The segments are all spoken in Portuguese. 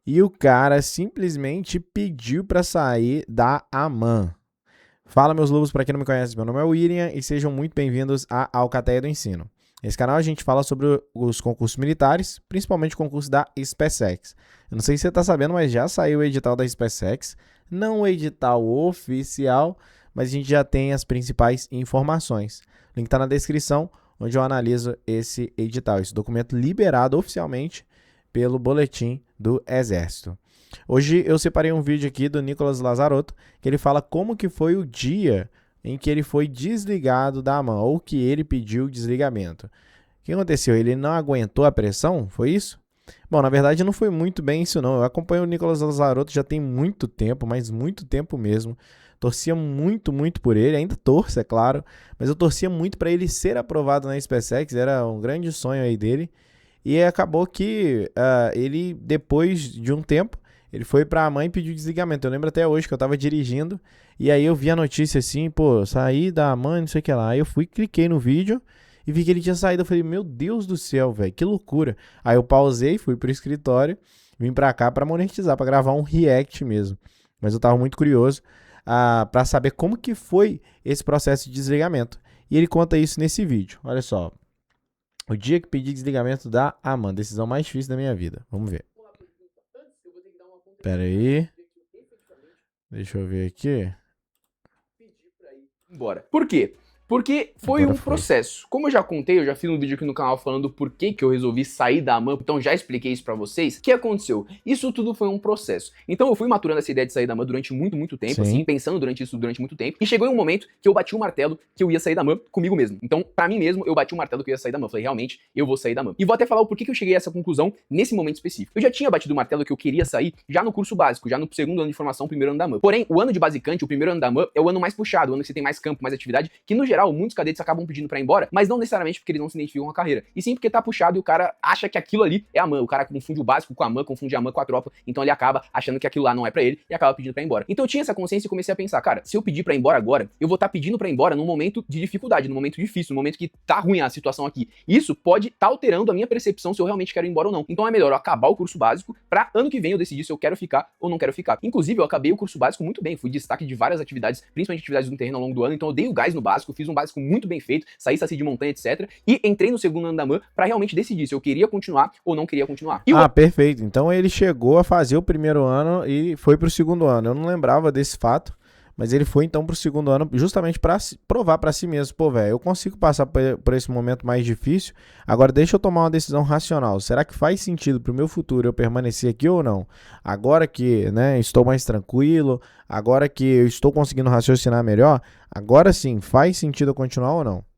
E o cara simplesmente pediu para sair da AMAN. Fala, meus lobos, para quem não me conhece, meu nome é William e sejam muito bem-vindos à Alcateia do Ensino. Nesse canal a gente fala sobre os concursos militares, principalmente o concurso da SpaceX. Eu não sei se você está sabendo, mas já saiu o edital da SpaceX, não o edital oficial, mas a gente já tem as principais informações. O link está na descrição, onde eu analiso esse edital, esse documento liberado oficialmente pelo boletim do Exército. Hoje eu separei um vídeo aqui do Nicolas Lazarotto, que ele fala como que foi o dia em que ele foi desligado da AMAN, ou que ele pediu desligamento. O que aconteceu? Ele não aguentou a pressão? Foi isso? Bom, na verdade não foi muito bem isso não. Eu acompanho o Nicolas Lazarotto já tem muito tempo, mas muito tempo mesmo. Torcia muito, muito por ele, ainda torço, é claro, mas eu torcia muito para ele ser aprovado na SpaceX, era um grande sonho aí dele. E acabou que ele, depois de um tempo, ele foi pra mãe e pediu desligamento. Eu lembro até hoje que eu tava dirigindo e aí eu vi a notícia assim, pô, saí da mãe, não sei o que lá. Aí eu fui, cliquei no vídeo e vi que ele tinha saído. Eu falei, meu Deus do céu, velho, que loucura. Aí eu pausei, fui pro escritório, vim pra cá pra monetizar, pra gravar um react mesmo. Mas eu tava muito curioso pra saber como que foi esse processo de desligamento. E ele conta isso nesse vídeo. Olha só. O dia que pedi desligamento da AMAN, decisão mais difícil da minha vida. Vamos ver. Pera aí. Deixa eu ver aqui. Embora. Por quê? Porque foi Agora um foi. processo. Como eu já contei, eu já fiz um vídeo aqui no canal falando por que eu resolvi sair da AMAN, então já expliquei isso pra vocês. O que aconteceu? Isso tudo foi um processo. Então eu fui maturando essa ideia de sair da AMAN durante muito tempo, Sim. assim, pensando durante isso durante muito tempo. E chegou em um momento que eu bati o martelo que eu ia sair da AMAN comigo mesmo. Então, pra mim mesmo, eu bati o martelo que eu ia sair da AMAN. Falei, realmente, eu vou sair da AMAN. E vou até falar o porquê que eu cheguei a essa conclusão nesse momento específico. Eu já tinha batido o martelo que eu queria sair já no curso básico, já no segundo ano de formação, primeiro ano da AMAN. Porém, o ano de basicante, o primeiro ano da AMAN, é o ano mais puxado, o ano que você tem mais campo, mais atividade, que no geral, muitos cadetes acabam pedindo pra ir embora, mas não necessariamente porque eles não se identificam com a carreira, e sim porque tá puxado e o cara acha que aquilo ali é a AMAN, o cara confunde o básico com a AMAN, confunde a AMAN com a tropa, então ele acaba achando que aquilo lá não é pra ele e acaba pedindo pra ir embora. Então eu tinha essa consciência e comecei a pensar, cara, se eu pedir pra ir embora agora, eu vou estar pedindo pra ir embora num momento de dificuldade, num momento difícil, num momento que tá ruim a situação aqui. Isso pode tá alterando a minha percepção se eu realmente quero ir embora ou não. Então é melhor eu acabar o curso básico pra ano que vem eu decidir se eu quero ficar ou não quero ficar. Inclusive, eu acabei o curso básico muito bem, fui destaque de várias atividades, principalmente atividades do terreno ao longo do ano, então eu dei o gás no básico, fiz um básico muito bem feito, saí saci de montanha, etc. E entrei no segundo ano da AMAN pra realmente decidir se eu queria continuar ou não queria continuar. Perfeito. Então ele chegou a fazer o primeiro ano e foi pro segundo ano. Eu não lembrava desse fato, mas ele foi então pro segundo ano justamente pra provar pra si mesmo. Pô, velho, eu consigo passar por esse momento mais difícil. Agora deixa eu tomar uma decisão racional. Será que faz sentido pro meu futuro eu permanecer aqui ou não? Agora que, né, estou mais tranquilo, agora que eu estou conseguindo raciocinar melhor, agora sim, faz sentido eu continuar ou não?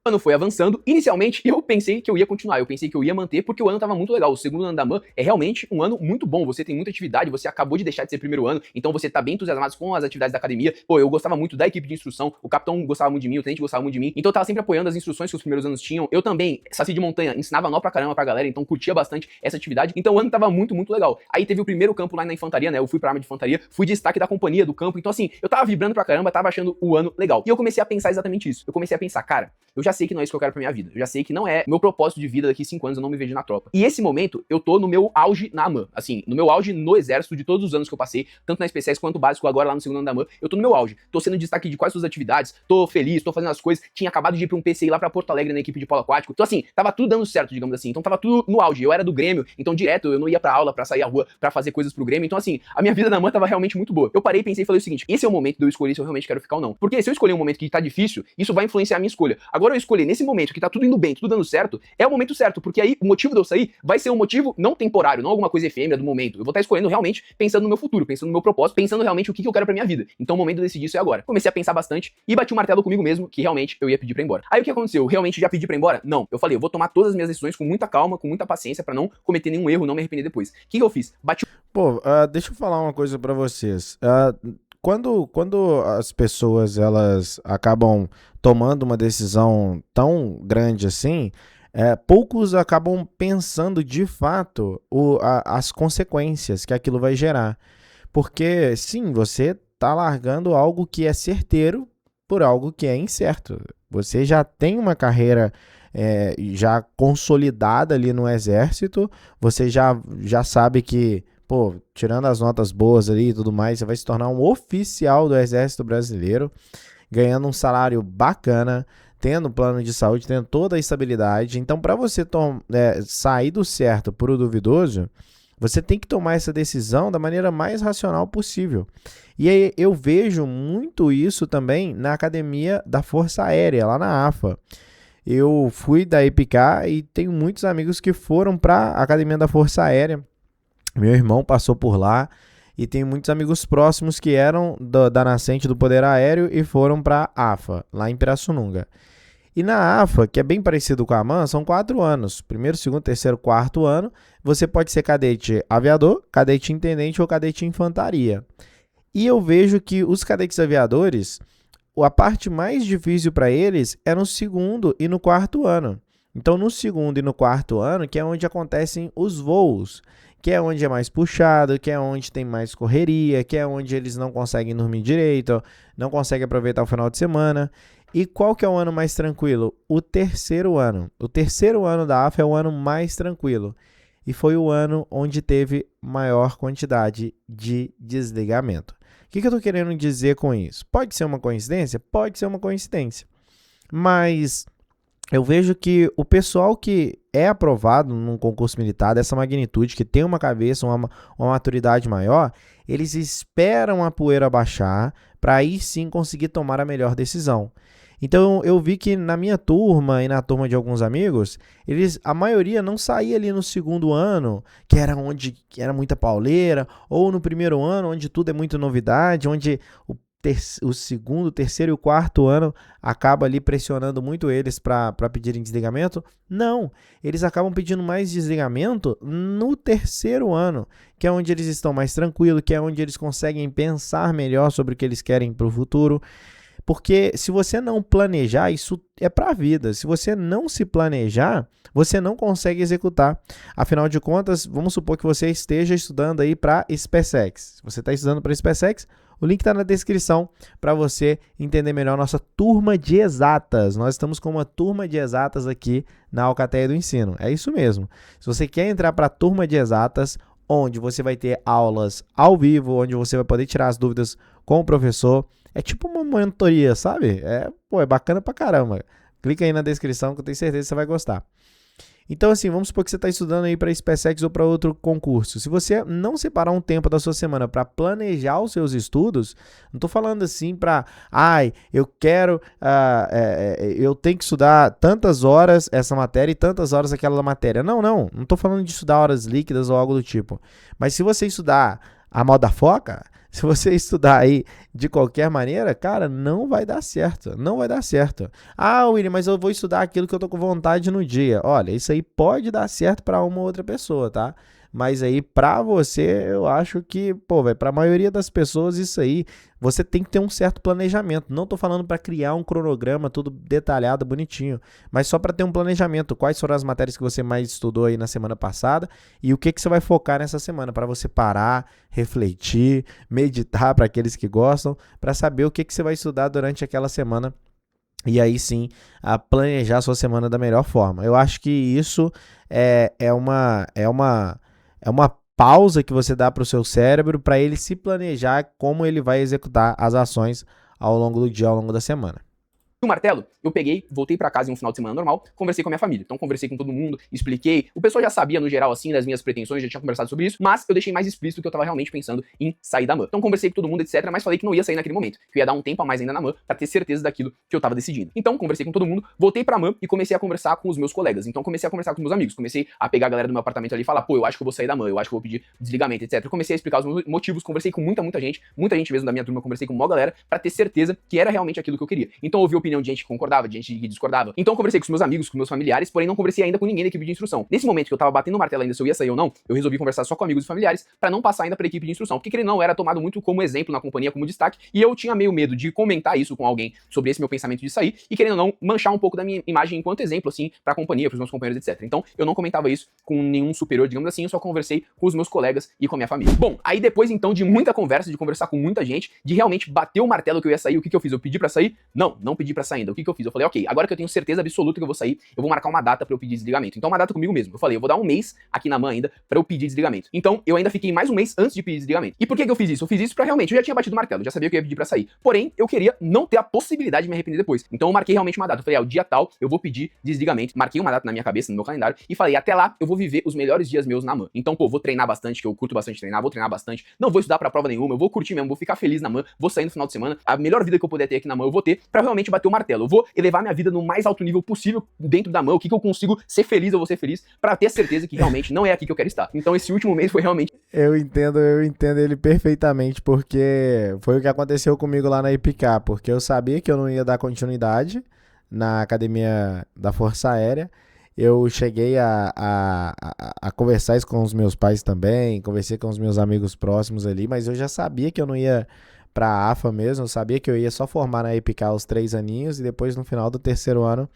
O ano foi avançando. Inicialmente, eu pensei que eu ia continuar, eu pensei que eu ia manter, porque o ano tava muito legal. O segundo ano da AMAN é realmente um ano muito bom. Você tem muita atividade, você acabou de deixar de ser primeiro ano, então você tá bem entusiasmado com as atividades da academia. Pô, eu gostava muito da equipe de instrução, o capitão gostava muito de mim, o tenente gostava muito de mim, então eu tava sempre apoiando as instruções que os primeiros anos tinham. Eu também, saci de montanha, ensinava nó pra caramba pra galera, então curtia bastante essa atividade. Então o ano tava muito legal. Aí teve o primeiro campo lá na infantaria, né? Eu fui pra arma de infantaria, fui destaque da companhia do campo, então assim, eu tava vibrando pra caramba, tava achando o ano legal. E eu comecei a pensar exatamente isso. Eu comecei a pensar, cara, eu já sei que não é isso que eu quero pra minha vida. Eu já sei que não é meu propósito de vida daqui 5 anos, eu não me vejo na tropa. E esse momento, eu tô no meu auge na AMAN. Assim, no meu auge no exército de todos os anos que eu passei, tanto na SpaceX quanto no básico, agora lá no segundo ano da AMAN, eu tô no meu auge. Tô sendo destaque de quais suas atividades, tô feliz, tô fazendo as coisas. Tinha acabado de ir pra um PCI lá pra Porto Alegre na equipe de polo aquático. Então assim, tava tudo dando certo, digamos assim. Então tava tudo no auge. Eu era do Grêmio, então direto eu não ia pra aula, pra sair à rua, pra fazer coisas pro Grêmio. Então assim, a minha vida na AMAN tava realmente muito boa. Eu parei, pensei e falei o seguinte, esse é o momento de eu escolher se eu realmente quero ficar ou não. Porque se eu escolher um momento que tá difícil, isso vai influenciar a minha escolha. Agora eu escolher nesse momento que tá tudo indo bem, tudo dando certo, é o momento certo, porque aí o motivo de eu sair vai ser um motivo não temporário, não alguma coisa efêmera do momento. Eu vou estar escolhendo realmente pensando no meu futuro, pensando no meu propósito, pensando realmente o que eu quero pra minha vida. Então o momento de decidir isso é agora. Comecei a pensar bastante e bati o martelo comigo mesmo que realmente eu ia pedir pra ir embora. Aí o que aconteceu? Eu realmente já pedi pra ir embora? Não. Eu falei, eu vou tomar todas as minhas decisões com muita calma, com muita paciência pra não cometer nenhum erro, não me arrepender depois. O que eu fiz? Bati. Pô, deixa eu falar uma coisa pra vocês. Quando as pessoas elas acabam tomando uma decisão tão grande assim, poucos acabam pensando de fato as consequências que aquilo vai gerar. Porque, sim, você tá largando algo que é certeiro por algo que é incerto. Você já tem uma carreira já consolidada ali no exército, você já sabe que pô, tirando as notas boas ali e tudo mais, você vai se tornar um oficial do Exército Brasileiro, ganhando um salário bacana, tendo plano de saúde, tendo toda a estabilidade. Então, para você sair do certo para o duvidoso, você tem que tomar essa decisão da maneira mais racional possível. E aí eu vejo muito isso também na academia da Força Aérea, lá na AFA. Eu fui da EPICA e tenho muitos amigos que foram para a academia da Força Aérea. Meu irmão passou por lá e tenho muitos amigos próximos que eram da nascente do Poder Aéreo e foram para a AFA, lá em Pirassununga. E na AFA, que é bem parecido com a AMAN, são 4 anos. Primeiro, segundo, terceiro, quarto ano. Você pode ser cadete aviador, cadete intendente ou cadete infantaria. E eu vejo que os cadetes aviadores, a parte mais difícil para eles é no segundo e no quarto ano. Então, no segundo e no quarto ano, que é onde acontecem os voos, que é onde é mais puxado, que é onde tem mais correria, que é onde eles não conseguem dormir direito, não conseguem aproveitar o final de semana. E qual que é o ano mais tranquilo? O terceiro ano. O terceiro ano da AFA é o ano mais tranquilo. E foi o ano onde teve maior quantidade de desligamento. O que eu estou querendo dizer com isso? Pode ser uma coincidência? Pode ser uma coincidência. Mas eu vejo que o pessoal que é aprovado num concurso militar dessa magnitude, que tem uma cabeça, uma maturidade maior, eles esperam a poeira baixar para aí sim conseguir tomar a melhor decisão. Então eu vi que na minha turma e na turma de alguns amigos, a maioria não saía ali no segundo ano, que era onde era muita pauleira, ou no primeiro ano, onde tudo é muito novidade, onde o segundo, terceiro e o quarto ano acaba ali pressionando muito eles para pedirem desligamento. Não, eles acabam pedindo mais desligamento no terceiro ano, que é onde eles estão mais tranquilos, que é onde eles conseguem pensar melhor sobre o que eles querem para o futuro. Porque se você não planejar, isso é para a vida. Se você não se planejar, você não consegue executar. Afinal de contas, vamos supor que você esteja estudando aí para SpaceX. Se você está estudando para SpaceX, o link está na descrição para você entender melhor nossa turma de exatas. Nós estamos com uma turma de exatas aqui na Alcateia do Ensino. É isso mesmo. Se você quer entrar para a turma de exatas, onde você vai ter aulas ao vivo, onde você vai poder tirar as dúvidas com o professor, é tipo uma mentoria, sabe? É bacana pra caramba. Clica aí na descrição que eu tenho certeza que você vai gostar. Então, assim, vamos supor que você está estudando aí para SpaceX ou para outro concurso. Se você não separar um tempo da sua semana para planejar os seus estudos, não estou falando assim para, eu quero, eu tenho que estudar tantas horas essa matéria e tantas horas aquela matéria. Não estou falando de estudar horas líquidas ou algo do tipo. Mas se você estudar a moda foca, se você estudar aí de qualquer maneira, cara, não vai dar certo. Não vai dar certo. William, mas eu vou estudar aquilo que eu tô com vontade no dia. Olha, isso aí pode dar certo para uma outra pessoa, tá? Mas aí, pra você, eu acho que, pra maioria das pessoas, isso aí, você tem que ter um certo planejamento. Não tô falando para criar um cronograma tudo detalhado, bonitinho, mas só para ter um planejamento. Quais foram as matérias que você mais estudou aí na semana passada e o que você vai focar nessa semana, para você parar, refletir, meditar para aqueles que gostam, para saber o que você vai estudar durante aquela semana. E aí sim, a planejar a sua semana da melhor forma. Eu acho que isso é uma pausa que você dá para o seu cérebro para ele se planejar como ele vai executar as ações ao longo do dia, ao longo da semana. O martelo, eu peguei, voltei pra casa em um final de semana normal, conversei com a minha família. Então conversei com todo mundo, expliquei. O pessoal já sabia, no geral, assim, das minhas pretensões, já tinha conversado sobre isso, mas eu deixei mais explícito que eu tava realmente pensando em sair da MAN. Então conversei com todo mundo, etc, mas falei que não ia sair naquele momento, que eu ia dar um tempo a mais ainda na MAN pra ter certeza daquilo que eu tava decidindo. Então conversei com todo mundo, voltei pra MAN e comecei a conversar com os meus colegas. Então comecei a conversar com os meus amigos, comecei a pegar a galera do meu apartamento ali e falar, eu acho que eu vou sair da MAN, eu acho que eu vou pedir desligamento, etc. Eu comecei a explicar os motivos, conversei com muita gente mesmo da minha turma, conversei com uma galera pra ter certeza que era realmente aquilo que eu queria. Então eu ouvi a opinião de gente que concordava, de gente que discordava. Então eu conversei com os meus amigos, com meus familiares, porém não conversei ainda com ninguém da equipe de instrução. Nesse momento que eu tava batendo o martelo ainda se eu ia sair ou não, eu resolvi conversar só com amigos e familiares pra não passar ainda pra equipe de instrução, porque ele não era tomado muito como exemplo na companhia, como destaque, e eu tinha meio medo de comentar isso com alguém sobre esse meu pensamento de sair e querendo ou não manchar um pouco da minha imagem enquanto exemplo assim pra companhia, pros meus companheiros, etc. Então eu não comentava isso com nenhum superior, digamos assim, eu só conversei com os meus colegas e com a minha família. Bom, aí depois então de muita conversa, de conversar com muita gente, de realmente bater o martelo que eu ia sair, o que eu fiz? Eu pedi pra sair? Não pedi pra sair ainda. O que eu fiz? Eu falei, ok, agora que eu tenho certeza absoluta que eu vou sair, eu vou marcar uma data pra eu pedir desligamento. Então, uma data comigo mesmo. Eu falei, eu vou dar um mês aqui na AMAN ainda pra eu pedir desligamento. Então, eu ainda fiquei mais um mês antes de pedir desligamento. E por que eu fiz isso? Eu fiz isso pra realmente, eu já tinha batido o martelo, já sabia que eu ia pedir pra sair. Porém, eu queria não ter a possibilidade de me arrepender depois. Então, eu marquei realmente uma data. Eu falei, o dia tal, eu vou pedir desligamento. Marquei uma data na minha cabeça, no meu calendário, e falei, até lá, eu vou viver os melhores dias meus na AMAN. Então, pô, vou treinar bastante, que eu curto bastante treinar, vou treinar bastante, não vou estudar pra prova nenhuma, eu vou curtir mesmo, vou ficar feliz na AMAN, vou sair no final de semana, a melhor vida que eu puder ter aqui na AMAN eu vou ter, pra realmente bater o martelo. Eu vou elevar minha vida no mais alto nível possível dentro da AMAN, o que eu consigo ser feliz, eu vou ser feliz, pra ter certeza que realmente não é aqui que eu quero estar. Então, esse último mês foi realmente... Eu entendo ele perfeitamente, porque foi o que aconteceu comigo lá na IPK, porque eu sabia que eu não ia dar continuidade na academia da Força Aérea. Eu cheguei a conversar isso com os meus pais também, conversei com os meus amigos próximos ali, mas eu já sabia que eu não ia pra AFA mesmo, eu sabia que eu ia só formar na IPK os 3 aninhos e depois no final do 3º ano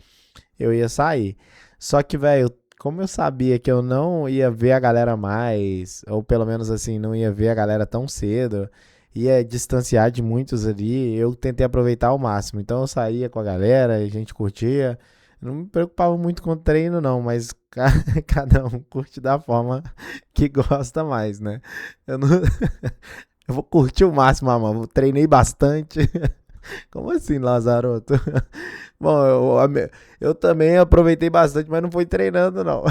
eu ia sair. Só que, velho, como eu sabia que eu não ia ver a galera mais, ou pelo menos assim, não ia ver a galera tão cedo, ia distanciar de muitos ali, eu tentei aproveitar ao máximo. Então eu saía com a galera, a gente curtia. Não me preocupava muito com o treino, não, mas cada um curte da forma que gosta mais, né? Eu, não... eu vou curtir o máximo, mano. Treinei bastante. Como assim, Lazaroto? Bom, eu também aproveitei bastante, mas não fui treinando, não.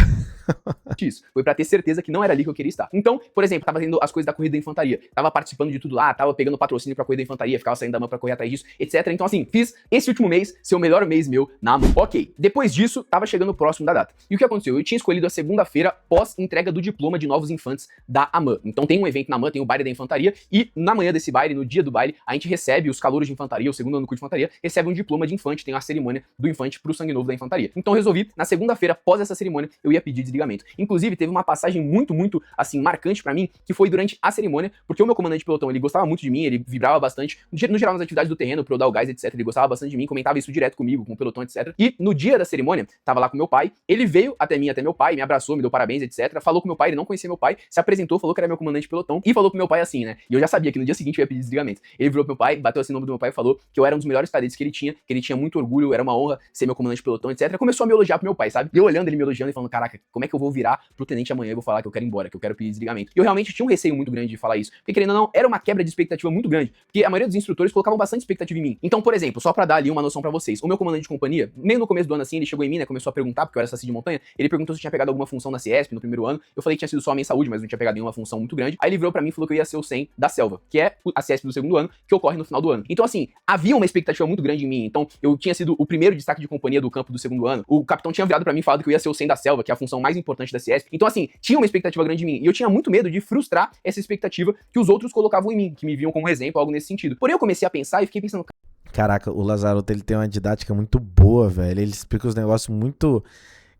Isso. Foi pra ter certeza que não era ali que eu queria estar. Então, por exemplo, tava tendo as coisas da corrida da infantaria. Tava participando de tudo lá, tava pegando patrocínio pra corrida da infantaria, ficava saindo da AMAN pra correr atrás disso, etc. Então, assim, fiz esse último mês ser o melhor mês meu na AMAN. Ok. Depois disso, tava chegando próximo da data. E o que aconteceu? Eu tinha escolhido a segunda-feira pós entrega do diploma de novos infantes da AMAN. Então tem um evento na AMAN, tem o baile da infantaria, e na manhã desse baile, no dia do baile, a gente recebe os calouros de infantaria, o segundo ano do curso de infantaria, recebe um diploma de infante, tem uma cerimônia do infante pro sangue novo da infantaria. Então eu resolvi, na segunda-feira, pós essa cerimônia, eu ia pedir desligamento. Inclusive, teve uma passagem muito, assim, marcante pra mim, que foi durante a cerimônia, porque o meu comandante de pelotão, ele gostava muito de mim, ele vibrava bastante, no geral nas atividades do terreno, pra eu dar o gás, etc, ele gostava bastante de mim, comentava isso direto comigo, com o pelotão, etc. E no dia da cerimônia, tava lá com meu pai, ele veio até mim, até meu pai, me abraçou, me deu parabéns, etc, falou com meu pai, ele não conhecia meu pai, se apresentou, falou que era meu comandante de pelotão, e falou pro meu pai assim, né, e eu já sabia que no dia seguinte eu ia pedir desligamento. Ele virou pro meu pai, bateu assim no ombro do meu pai e falou que eu era um dos melhores cadetes que ele tinha muito orgulho, era uma honra ser meu comandante de pelotão, etc. Começou a me elogiar pro meu pai, sabe? E eu olhando, ele me elogiando e falando, caraca, como é que eu vou virar pro tenente amanhã e vou falar que eu quero ir embora, que eu quero pedir desligamento. E eu realmente tinha um receio muito grande de falar isso, porque querendo ou não, era uma quebra de expectativa muito grande, porque a maioria dos instrutores colocavam bastante expectativa em mim. Então, por exemplo, só pra dar ali uma noção pra vocês, o meu comandante de companhia, meio no começo do ano assim, ele chegou em mim, né, começou a perguntar, porque eu era saci de montanha, ele perguntou se eu tinha pegado alguma função na CIESP no primeiro ano, eu falei que tinha sido só a minha saúde, mas não tinha pegado nenhuma função muito grande. Aí ele virou pra mim e falou que eu ia ser o 100 da selva, que é a CIESP do segundo ano, que ocorre no final do ano. Então, assim, havia uma expectativa muito grande em mim, então eu tinha sido o primeiro destaque de companhia do campo do segundo ano, o capitão tinha virado pra mim e falado que eu ia ser o 100 da selva, que é a função mais importante da CIESP. Então, assim, tinha uma expectativa grande em mim, e eu tinha muito medo de frustrar essa expectativa que os outros colocavam em mim, que me viam como exemplo, algo nesse sentido. Porém, eu comecei a pensar e fiquei pensando... Caraca, o Lazaroto, ele tem uma didática muito boa, velho. Ele explica os negócios muito...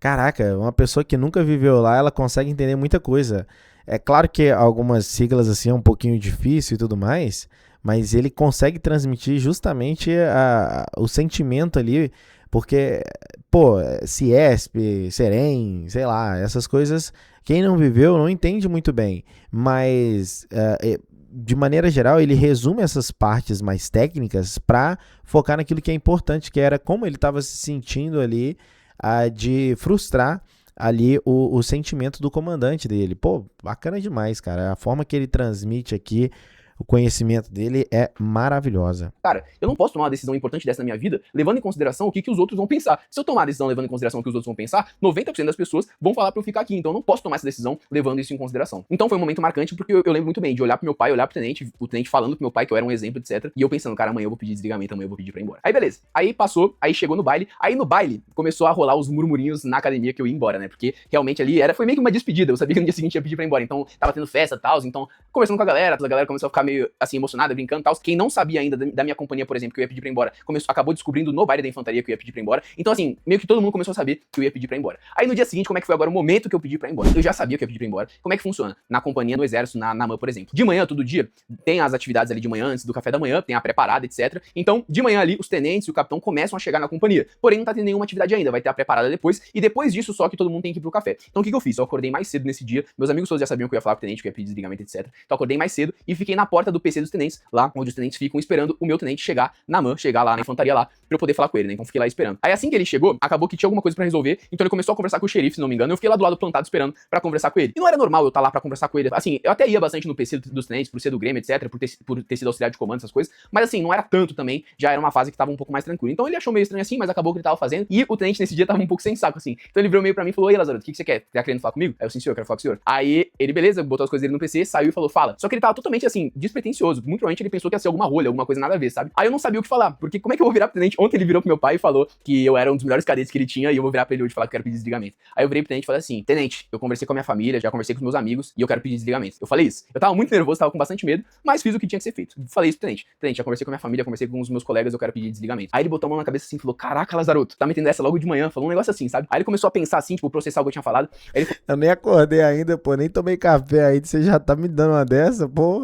Caraca, uma pessoa que nunca viveu lá, ela consegue entender muita coisa. É claro que algumas siglas, assim, é um pouquinho difícil e tudo mais, mas ele consegue transmitir justamente o sentimento ali, porque, pô, CIESP, Serem, sei lá, essas coisas, quem não viveu não entende muito bem, mas de maneira geral ele resume essas partes mais técnicas para focar naquilo que é importante, que era como ele estava se sentindo ali, de frustrar ali o sentimento do comandante dele. Pô, bacana demais, cara, a forma que ele transmite aqui, o conhecimento dele é maravilhosa. Cara, eu não posso tomar uma decisão importante dessa na minha vida levando em consideração o que os outros vão pensar. Se eu tomar a decisão levando em consideração o que os outros vão pensar, 90% das pessoas vão falar pra eu ficar aqui. Então eu não posso tomar essa decisão levando isso em consideração. Então foi um momento marcante porque eu lembro muito bem de olhar pro meu pai, olhar pro tenente, o tenente falando pro meu pai que eu era um exemplo, etc. E eu pensando, cara, amanhã eu vou pedir desligamento, amanhã eu vou pedir pra ir embora. Aí beleza. Aí passou, aí chegou no baile. Aí no baile começou a rolar os murmurinhos na academia que eu ia embora, né? Porque realmente ali foi meio que uma despedida. Eu sabia que no dia seguinte ia pedir pra ir embora. Então tava tendo festa e tal. Então, conversando com a galera começou a ficar meio assim emocionada, brincando e tal. Quem não sabia ainda da minha companhia, por exemplo, que eu ia pedir pra ir embora, acabou descobrindo no baile da infantaria que eu ia pedir pra ir embora. Então, assim, meio que todo mundo começou a saber que eu ia pedir pra ir embora. Aí no dia seguinte, como é que foi agora o momento que eu pedi pra ir embora? Eu já sabia que eu ia pedir pra ir embora. Como é que funciona? Na companhia, no exército, na AMAN, por exemplo. De manhã, todo dia, tem as atividades ali de manhã, antes do café da manhã, tem a preparada, etc. Então, de manhã ali, os tenentes e o capitão começam a chegar na companhia. Porém, não tá tendo nenhuma atividade ainda, vai ter a preparada depois, e depois disso, só que todo mundo tem que ir pro café. Então, o que eu fiz? Eu acordei mais cedo nesse dia, meus amigos todos já sabiam que eu ia falar com o tenente, que eu ia pedir desligamento, etc. Então, eu acordei mais cedo e fiquei na porta do PC dos tenentes, lá onde os tenentes ficam esperando o meu tenente chegar na AMAN, chegar lá na infantaria lá, pra eu poder falar com ele, né? Então fiquei lá esperando. Aí assim que ele chegou, acabou que tinha alguma coisa pra resolver, então ele começou a conversar com o xerife, se não me engano, eu fiquei lá do lado plantado esperando pra conversar com ele. E não era normal eu estar lá pra conversar com ele. Assim, eu até ia bastante no PC dos tenentes, por ser do Grêmio, etc, por ter sido auxiliar de comando, essas coisas, mas assim, não era tanto também, já era uma fase que tava um pouco mais tranquila. Então ele achou meio estranho assim, mas acabou que ele tava fazendo, e o tenente nesse dia tava um pouco sem saco, assim. Então ele virou meio pra mim e falou: "Ei, Lazarento, o que você quer? Tá querendo falar comigo?" Aí eu: "Sim, senhor, eu quero falar com o senhor." Aí ele, beleza, botou as coisas dele no PC, saiu e falou: "Fala." Só que ele tava totalmente, assim, despretensioso. Muito provavelmente ele pensou que ia ser alguma rolha, alguma coisa nada a ver, sabe? Aí eu não sabia o que falar, porque como é que eu vou virar pro tenente? Ontem ele virou pro meu pai e falou que eu era um dos melhores cadetes que ele tinha, e eu vou virar pra ele hoje e falar que eu quero pedir desligamento. Aí eu virei pro tenente e falei assim: "Tenente, eu conversei com a minha família, já conversei com os meus amigos, e eu quero pedir desligamento." Eu falei isso. Eu tava muito nervoso, tava com bastante medo, mas fiz o que tinha que ser feito. Falei isso pro tenente: "Tenente, já conversei com a minha família, conversei com os meus colegas, eu quero pedir desligamento." Aí ele botou a mão na cabeça assim e falou: "Caraca, Lazaroto, tá metendo essa logo de manhã?" Falou um negócio assim, sabe? Aí ele começou a pensar assim, tipo, processar o que eu tinha falado. Aí ele Eu nem acordei ainda, pô, nem tomei café aí, você já tá me dando uma dessa, pô.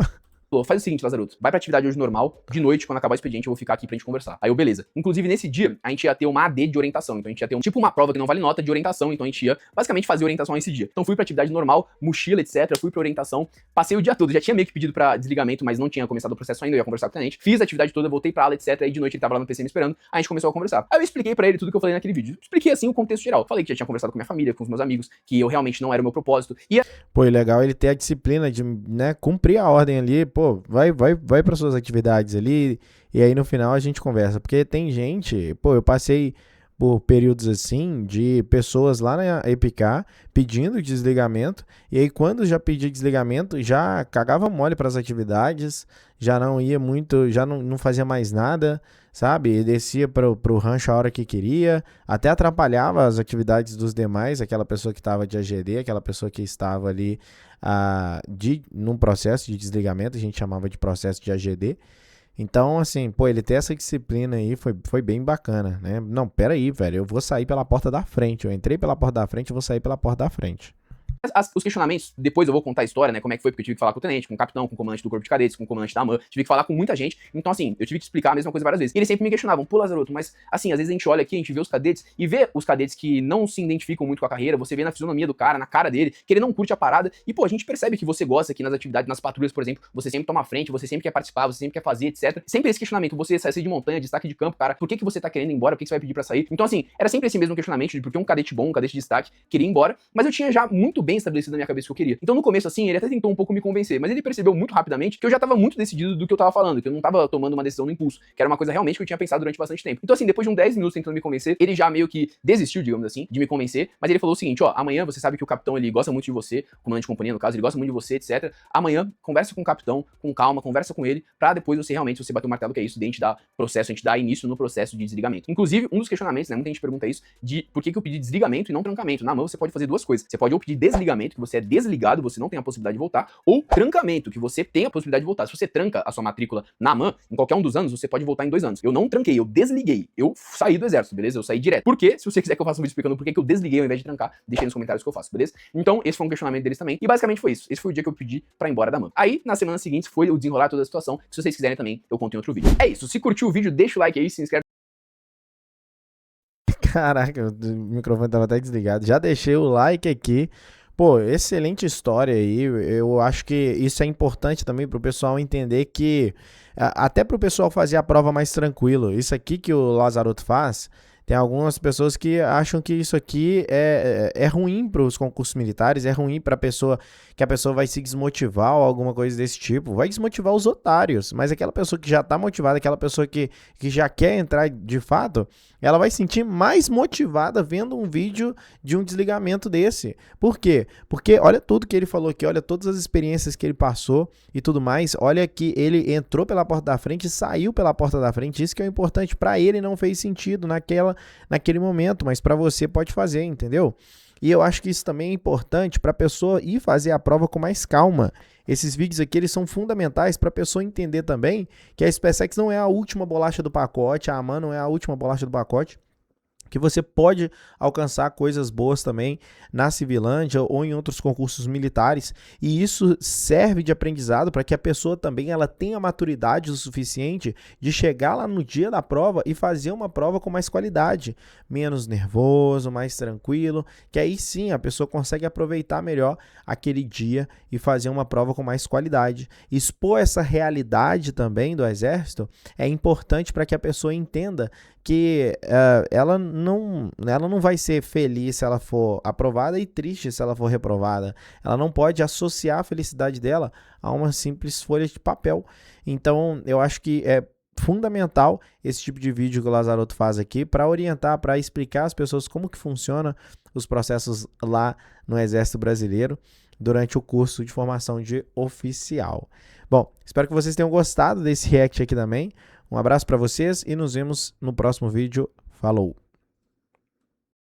falou: "Faz o seguinte, Lazaroto, vai pra atividade hoje normal, de noite, quando acabar o expediente, eu vou ficar aqui pra gente conversar." Aí eu, beleza. Inclusive, nesse dia, a gente ia ter uma AD de orientação, então a gente ia ter tipo uma prova que não vale nota de orientação, então a gente ia basicamente fazer orientação nesse dia. Então fui pra atividade normal, mochila, etc, fui pra orientação, passei o dia todo, já tinha meio que pedido pra desligamento, mas não tinha começado o processo ainda, eu ia conversar com o tenente, fiz a atividade toda, voltei pra aula, etc, aí de noite ele tava lá no PC me esperando, a gente começou a conversar. Aí eu expliquei pra ele tudo que eu falei naquele vídeo, expliquei assim o contexto geral, falei que já tinha conversado com minha família, com os meus amigos, que eu realmente não era o meu propósito, e Pô, e legal ele ter a disciplina de, né, cumprir a ordem ali, pô, vai para suas atividades ali, e aí no final a gente conversa, porque tem gente, pô, eu passei por períodos assim de pessoas lá na EPK pedindo desligamento, e aí quando já pedi desligamento, já cagava mole para as atividades, já não ia muito, já não fazia mais nada, sabe? E descia pro rancho a hora que queria, até atrapalhava as atividades dos demais, aquela pessoa que estava de AGD, aquela pessoa que estava ali num processo de desligamento, a gente chamava de processo de AGD. Então, assim, pô, ele ter essa disciplina aí foi bem bacana, né? Não, pera aí, velho, eu vou sair pela porta da frente, eu entrei pela porta da frente, eu vou sair pela porta da frente. os questionamentos, depois eu vou contar a história, né, como é que foi, porque eu tive que falar com o tenente, com o capitão, com o comandante do corpo de cadetes, com o comandante da AMAN, tive que falar com muita gente, então assim, eu tive que explicar a mesma coisa várias vezes. E eles sempre me questionavam: "Pô, Lazaroto, mas assim, às vezes a gente olha aqui, a gente vê os cadetes, e vê os cadetes que não se identificam muito com a carreira, você vê na fisionomia do cara, na cara dele, que ele não curte a parada, e pô, a gente percebe que você gosta aqui nas atividades, nas patrulhas, por exemplo, você sempre toma frente, você sempre quer participar, você sempre quer fazer, etc. Sempre esse questionamento: você sai de montanha, destaque de campo, cara, por que você tá querendo ir embora, por que você vai pedir pra sair?" Então assim, era sempre esse mesmo questionamento de por que um cadete bom, um cadete de destaque, queria ir embora, mas eu tinha já muito bem estabelecido na minha cabeça que eu queria. Então no começo assim, ele até tentou um pouco me convencer, mas ele percebeu muito rapidamente que eu já tava muito decidido do que eu tava falando, que eu não tava tomando uma decisão no impulso, que era uma coisa realmente que eu tinha pensado durante bastante tempo. Então assim, depois de uns 10 minutos tentando me convencer, ele já meio que desistiu, digamos assim, de me convencer, mas ele falou o seguinte: "Ó, amanhã você sabe que o capitão, ele gosta muito de você, o comandante de companhia no caso, ele gosta muito de você, etc. Amanhã, conversa com o capitão, com calma, conversa com ele, pra depois você realmente, você bater o martelo, que é isso, de a gente dar processo, a gente dar início no processo de desligamento." Inclusive, um dos questionamentos, né, muita gente pergunta isso, de por que eu pedi desligamento e não trancamento. Na mão você pode fazer duas coisas. Você pode ou pedir desligamento, que você é desligado, você não tem a possibilidade de voltar, ou trancamento, que você tem a possibilidade de voltar. Se você tranca a sua matrícula na AMAN, em qualquer um dos anos, você pode voltar em 2 anos. Eu não tranquei, eu desliguei. Eu saí do exército, beleza? Eu saí direto. Por quê? Se você quiser que eu faça um vídeo explicando por que eu desliguei ao invés de trancar, deixa aí nos comentários que eu faço, beleza? Então, esse foi um questionamento deles também. E basicamente foi isso. Esse foi o dia que eu pedi pra ir embora da AMAN. Aí, na semana seguinte, foi o desenrolar toda a situação. Se vocês quiserem também, eu conto em outro vídeo. É isso. Se curtiu o vídeo, deixa o like aí, se inscreve. Caraca, o microfone tava até desligado. Já deixei o like aqui. Pô, excelente história aí. Eu acho que isso é importante também pro pessoal entender que, até pro pessoal fazer a prova mais tranquilo. Isso aqui que o Lazaroto faz, tem algumas pessoas que acham que isso aqui é ruim para os concursos militares, é ruim para que a pessoa vai se desmotivar ou alguma coisa desse tipo. Vai desmotivar os otários, mas aquela pessoa que já tá motivada, aquela pessoa que já quer entrar de fato, ela vai se sentir mais motivada vendo um vídeo de um desligamento desse. Por quê? Porque olha tudo que ele falou aqui, olha todas as experiências que ele passou e tudo mais. Olha que ele entrou pela porta da frente e saiu pela porta da frente. Isso que é o importante. Para ele não fez sentido naquele momento, mas para você pode fazer, entendeu? E eu acho que isso também é importante para a pessoa ir fazer a prova com mais calma. Esses vídeos aqui, eles são fundamentais para a pessoa entender também que a SpaceX não é a última bolacha do pacote, a AMAN não é a última bolacha do pacote, que você pode alcançar coisas boas também na Civilândia ou em outros concursos militares, e isso serve de aprendizado para que a pessoa também ela tenha maturidade o suficiente de chegar lá no dia da prova e fazer uma prova com mais qualidade, menos nervoso, mais tranquilo, que aí sim a pessoa consegue aproveitar melhor aquele dia e fazer uma prova com mais qualidade. Expor essa realidade também do Exército é importante para que a pessoa entenda que ela não vai ser feliz se ela for aprovada e triste se ela for reprovada. Ela não pode associar a felicidade dela a uma simples folha de papel. Então, eu acho que é fundamental esse tipo de vídeo que o Lazarotto faz aqui para orientar, para explicar às pessoas como que funciona os processos lá no Exército Brasileiro durante o curso de formação de oficial. Bom, espero que vocês tenham gostado desse react aqui também. Um abraço para vocês e nos vemos no próximo vídeo. Falou!